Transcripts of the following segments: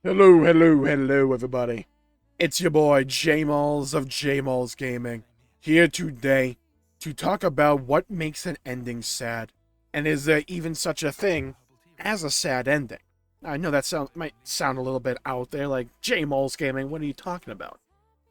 Hello, everybody. It's your boy, Jmulls of Jmulls Gaming, here today to talk about what makes an ending sad. And is there even such a thing as a sad ending? I know that might sound a little bit out there, like, Jmulls Gaming, what are you talking about?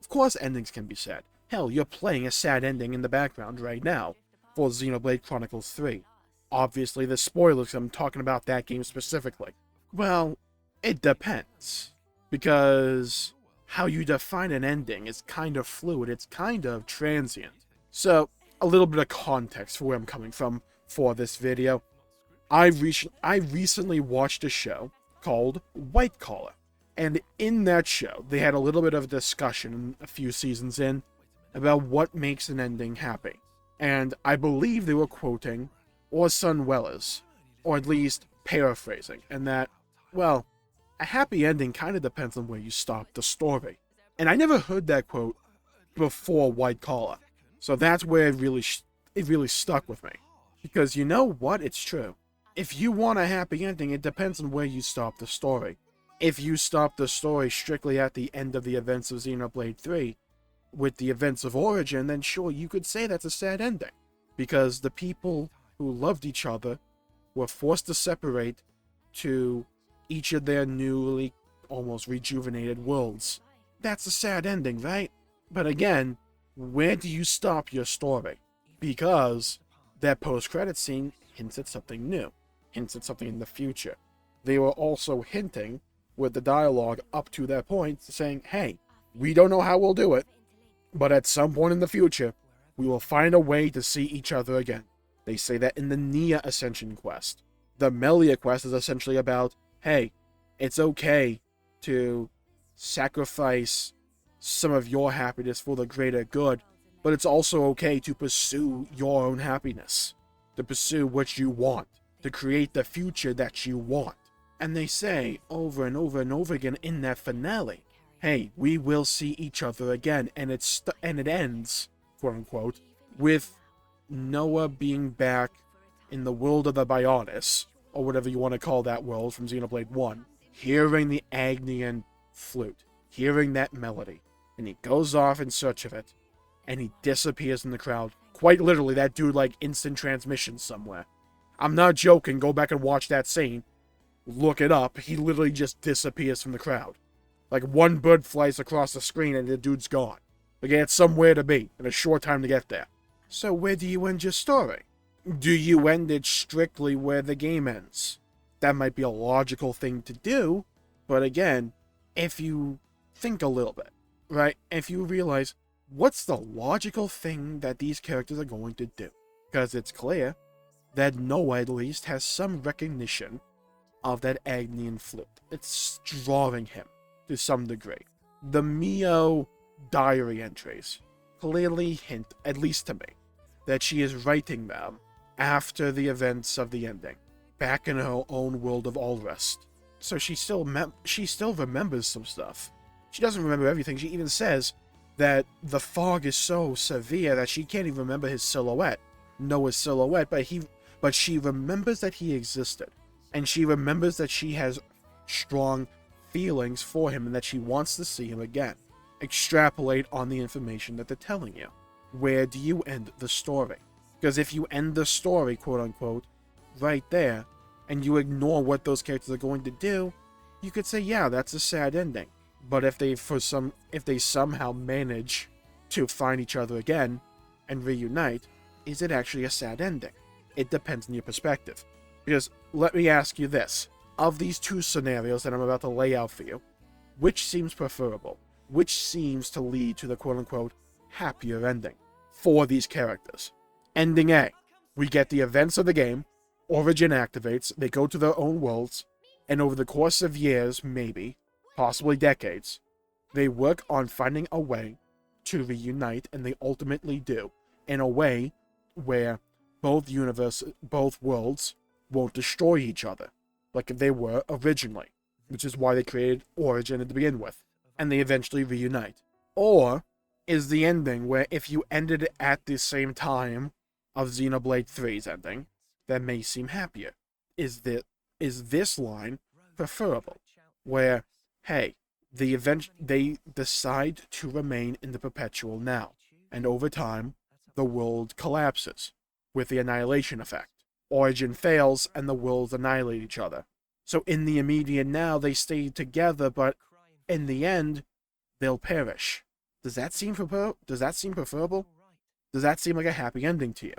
Of course endings can be sad. Hell, you're playing a sad ending in the background right now for Xenoblade Chronicles 3. Obviously, there's spoilers, I'm talking about that game specifically. Well, it depends, because how you define an ending is kind of fluid, it's kind of transient. So, a little bit of context for where I'm coming from for this video. I recently watched a show called White Collar, and in that show, they had a little bit of a discussion a few seasons in about what makes an ending happy. And I believe they were quoting Orson Welles, or at least paraphrasing, and that, well, a happy ending kind of depends on where you stop the story. And I never heard that quote before White Collar. So that's where it really stuck with me. Because you know what? It's true. If you want a happy ending, it depends on where you stop the story. If you stop the story strictly at the end of the events of Xenoblade 3, with the events of Origin, then sure, you could say that's a sad ending. Because the people who loved each other were forced to separate to each of their newly, almost rejuvenated worlds. That's a sad ending, right? But again, where do you stop your story? Because that post-credit scene hints at something new, hints at something in the future. They were also hinting, with the dialogue up to that point, saying, hey, we don't know how we'll do it, but at some point in the future, we will find a way to see each other again. They say that in the Nia Ascension quest. The Melia quest is essentially about, hey, it's okay to sacrifice some of your happiness for the greater good, but it's also okay to pursue your own happiness, to pursue what you want, to create the future that you want. And they say over and over and over again in that finale, hey, we will see each other again, and it ends, quote unquote, with Noah being back in the world of the Bionis, or whatever you want to call that world from Xenoblade 1, hearing the Agnian flute, hearing that melody, and he goes off in search of it, and he disappears in the crowd. Quite literally, that dude, like, instant transmission somewhere. I'm not joking, go back and watch that scene. Look it up, he literally just disappears from the crowd. Like, one bird flies across the screen and the dude's gone. Like, he had somewhere to be, and a short time to get there. So where do you end your story? Do you end it strictly where the game ends? That might be a logical thing to do, but again, if you think a little bit, right? If you realize, what's the logical thing that these characters are going to do? Because it's clear that Noah at least has some recognition of that Agnian flute. It's drawing him to some degree. The Mio diary entries clearly hint, at least to me, that she is writing them after the events of the ending, back in her own world of Allrest. So she still remembers some stuff. She doesn't remember everything. She even says that the fog is so severe that she can't even remember his silhouette, Noah's silhouette, but she remembers that he existed. And she remembers that she has strong feelings for him and that she wants to see him again. Extrapolate on the information that they're telling you. Where do you end the story? Because if you end the story, quote unquote, right there, and you ignore what those characters are going to do, you could say, yeah, that's a sad ending. But if they somehow manage to find each other again and reunite, is it actually a sad ending? It depends on your perspective. Because let me ask you this. Of these two scenarios that I'm about to lay out for you, which seems preferable? Which seems to lead to the quote unquote happier ending for these characters? Ending A. We get the events of the game, Origin activates, they go to their own worlds, and over the course of years, maybe, possibly decades, they work on finding a way to reunite, and they ultimately do, in a way where both worlds won't destroy each other, like they were originally, which is why they created Origin to begin with, and they eventually reunite. Or is the ending where if you ended it at the same time of Xenoblade 3's ending, that may seem happier? Is this line preferable? Where, hey, they decide to remain in the perpetual now, and over time, the world collapses with the annihilation effect. Origin fails, and the worlds annihilate each other. So in the immediate now, they stay together, but in the end, they'll perish. Does that seem preferable? Does that seem like a happy ending to you?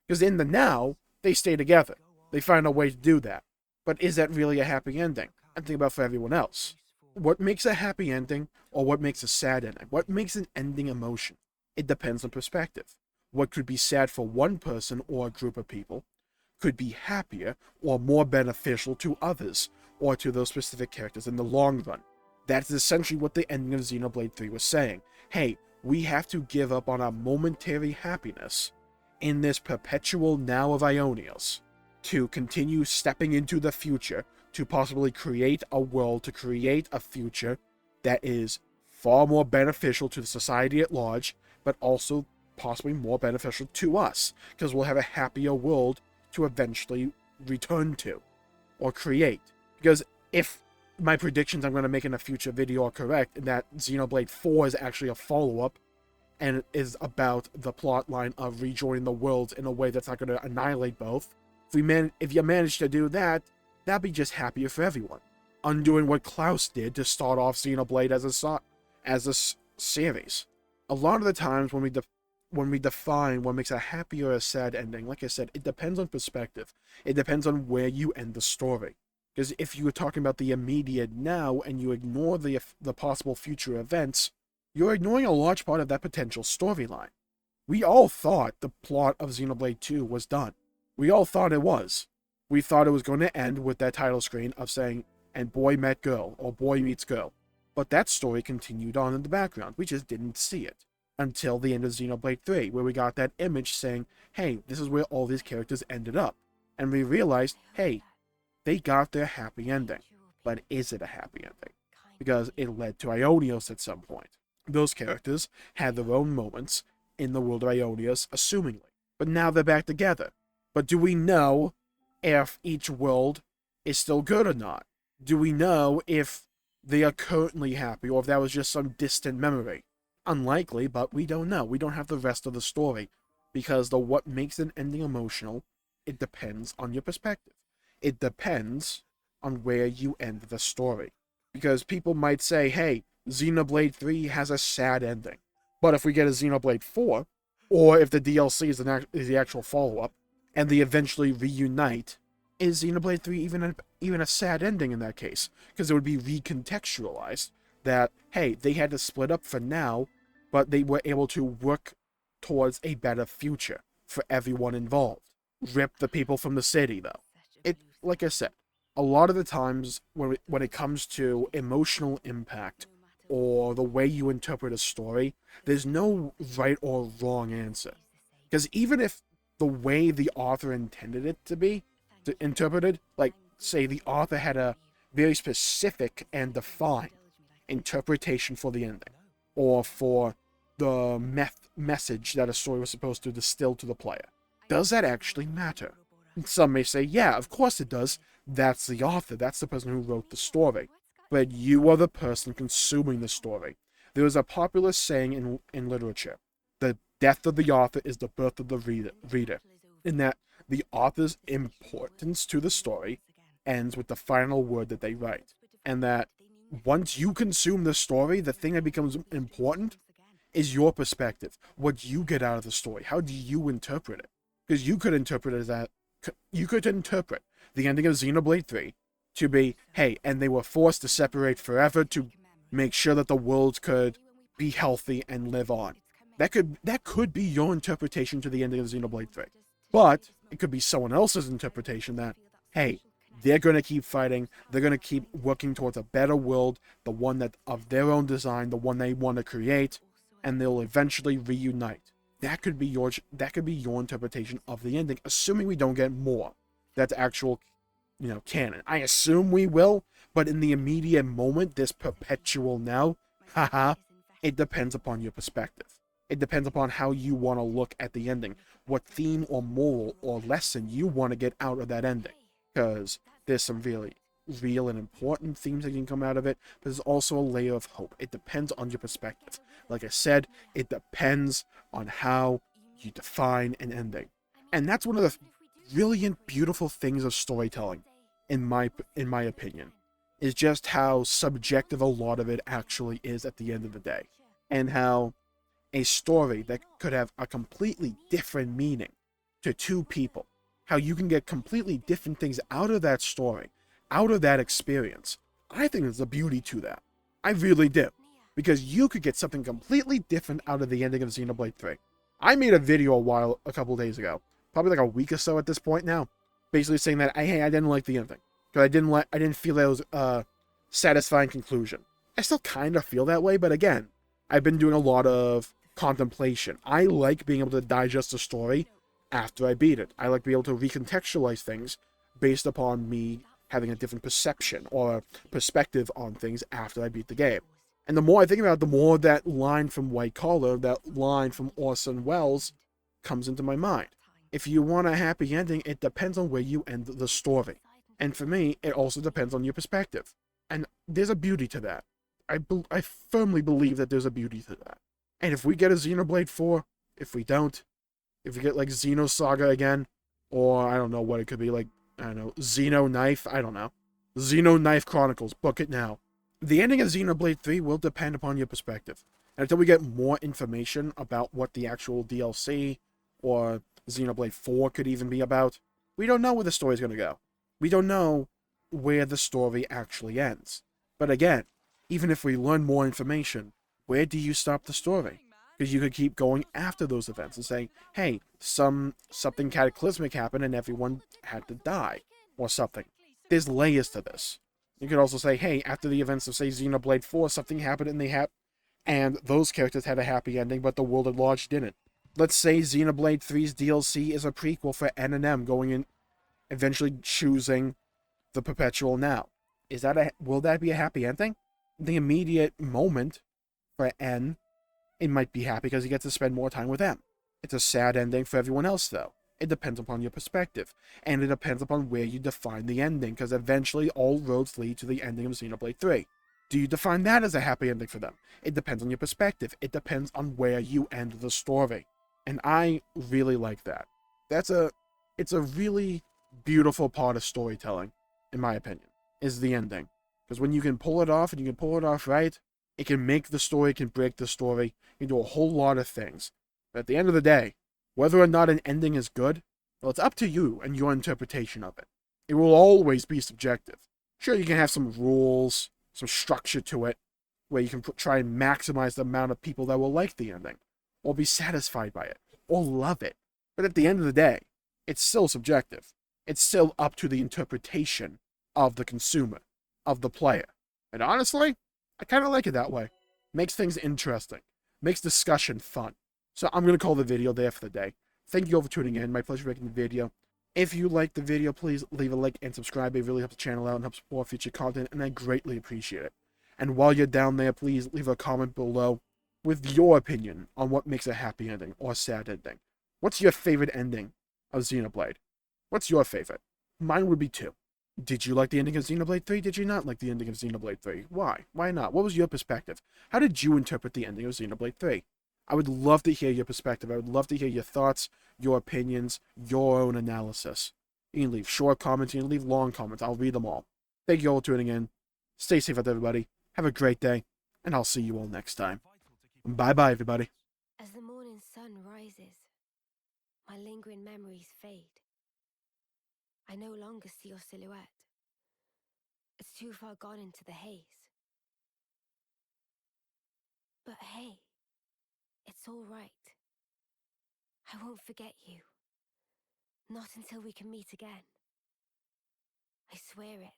Because in the now, they stay together. They find a way to do that. But is that really a happy ending? I'm thinking about for everyone else. What makes a happy ending, or what makes a sad ending? What makes an ending emotion? It depends on perspective. What could be sad for one person or a group of people could be happier or more beneficial to others, or to those specific characters in the long run. That's essentially what the ending of Xenoblade 3 was saying. Hey, we have to give up on our momentary happiness in this perpetual now of Ionios to continue stepping into the future, to possibly create a world, to create a future that is far more beneficial to the society at large, but also possibly more beneficial to us, because we'll have a happier world to eventually return to or create. Because if my predictions I'm going to make in a future video are correct, and that Xenoblade 4 is actually a follow-up and is about the plot line of rejoining the worlds in a way that's not going to annihilate both, if you manage to do that, that'd be just happier for everyone. Undoing what Klaus did to start off Xenoblade as a series. A lot of the times when we define what makes a happy or a sad ending, like I said, it depends on perspective. It depends on where you end the story. Because if you were talking about the immediate now and you ignore the possible future events, you're ignoring a large part of that potential storyline. We all thought the plot of Xenoblade 2 was done. We all thought it was. We thought it was going to end with that title screen of saying, and boy met girl, or boy meets girl. But that story continued on in the background. We just didn't see it until the end of Xenoblade 3, where we got that image saying, hey, this is where all these characters ended up. And we realized, hey, they got their happy ending. But is it a happy ending? Because it led to Ionios at some point. Those characters had their own moments in the world of Ionios, assumingly. But now they're back together. But do we know if each world is still good or not? Do we know if they are currently happy, or if that was just some distant memory? Unlikely, but we don't know. We don't have the rest of the story. Because what makes an ending emotional, it depends on your perspective. It depends on where you end the story. Because people might say, hey, Xenoblade 3 has a sad ending. But if we get a Xenoblade 4, or if the DLC is the actual follow-up, and they eventually reunite, is Xenoblade 3 even a sad ending in that case? Because it would be recontextualized that, hey, they had to split up for now, but they were able to work towards a better future for everyone involved. Rip the people from the city, though. Like I said, a lot of the times when it comes to emotional impact or the way you interpret a story, there's no right or wrong answer. Because even if the way the author intended it to be interpreted, like, say, the author had a very specific and defined interpretation for the ending, or for the message that a story was supposed to distill to the player, does that actually matter? And some may say, yeah, of course it does. That's the author. That's the person who wrote the story. But you are the person consuming the story. There is a popular saying in literature: the death of the author is the birth of the reader. In that the author's importance to the story ends with the final word that they write. And that once you consume the story, the thing that becomes important is your perspective. What you get out of the story. How do you interpret it? Because you could interpret it as that. You could interpret the ending of Xenoblade 3 to be, hey, and they were forced to separate forever to make sure that the world could be healthy and live on. That could be your interpretation to the ending of Xenoblade 3. But it could be someone else's interpretation that, hey, they're going to keep fighting, they're going to keep working towards a better world, the one that of their own design, the one they want to create, and they'll eventually reunite. That could be your interpretation of the ending, assuming we don't get more. That's actual, canon. I assume we will, but in the immediate moment, this perpetual now, it depends upon your perspective. It depends upon how you want to look at the ending, what theme or moral or lesson you want to get out of that ending. Because there's some really, real and important themes that can come out of it, but there's also a layer of hope. It depends on your perspective. Like I said, it depends on how you define an ending. And that's one of the brilliant, beautiful things of storytelling, in my opinion, is just how subjective a lot of it actually is at the end of the day. And how a story that could have a completely different meaning to two people, how you can get completely different things out of that story, out of that experience. I think there's a beauty to that. I really do. Because you could get something completely different out of the ending of Xenoblade 3. I made a video a couple days ago, probably like a week or so at this point now, basically saying that hey, I didn't like the ending. Because I didn't feel that it was a satisfying conclusion. I still kind of feel that way, but again, I've been doing a lot of contemplation. I like being able to digest a story after I beat it. I like being able to recontextualize things based upon me having a different perception or perspective on things after I beat the game. And the more I think about it, the more that line from White Collar, that line from Orson Welles, comes into my mind. If you want a happy ending, it depends on where you end the story. And for me, it also depends on your perspective. And there's a beauty to that. I firmly believe that there's a beauty to that. And if we get a Xenoblade 4, if we don't, if we get like Xenosaga again, or I don't know what it could be, like, I don't know, Xeno Knife, I don't know. Xeno Knife Chronicles, book it now. The ending of Xenoblade 3 will depend upon your perspective. And until we get more information about what the actual DLC or Xenoblade 4 could even be about, we don't know where the story's going to go. We don't know where the story actually ends. But again, even if we learn more information, where do you stop the story? Because you could keep going after those events and saying, hey, something cataclysmic happened and everyone had to die, or something. There's layers to this. You could also say, hey, after the events of, say, Xenoblade 4, something happened and those characters had a happy ending, but the world at large didn't. Let's say Xenoblade 3's DLC is a prequel for N and M going in, eventually choosing the Perpetual Now. Will that be a happy ending? The immediate moment for N, it might be happy because he gets to spend more time with M. It's a sad ending for everyone else, though. It depends upon your perspective, and it depends upon where you define the ending, because eventually all roads lead to the ending of Xenoblade 3. Do you define that as a happy ending for them? It depends on your perspective. It depends on where you end the story. And I really like that. It's a really beautiful part of storytelling, in my opinion, is the ending. Because when you can pull it off, and you can pull it off right, it can make the story, it can break the story, you can do a whole lot of things. But at the end of the day, whether or not an ending is good, well, it's up to you and your interpretation of it. It will always be subjective. Sure, you can have some rules, some structure to it, where you can try and maximize the amount of people that will like the ending, or be satisfied by it, or love it. But at the end of the day, it's still subjective. It's still up to the interpretation of the consumer, of the player. And honestly, I kind of like it that way. Makes things interesting. Makes discussion fun. So I'm going to call the video there for the day. Thank you all for tuning in. My pleasure making the video. If you liked the video, please leave a like and subscribe. It really helps the channel out and helps support future content, and I greatly appreciate it. And while you're down there, please leave a comment below with your opinion on what makes a happy ending or sad ending. What's your favorite ending of Xenoblade? What's your favorite? Mine would be 2. Did you like the ending of Xenoblade 3? Did you not like the ending of Xenoblade 3? Why? Why not? What was your perspective? How did you interpret the ending of Xenoblade 3? I would love to hear your perspective. I would love to hear your thoughts, your opinions, your own analysis. You can leave short comments, you can leave long comments. I'll read them all. Thank you all for tuning in. Stay safe out there, everybody. Have a great day, and I'll see you all next time. Bye-bye, everybody. As the morning sun rises, my lingering memories fade. I no longer see your silhouette. It's too far gone into the haze. But hey, it's all right. I won't forget you. Not until we can meet again. I swear it.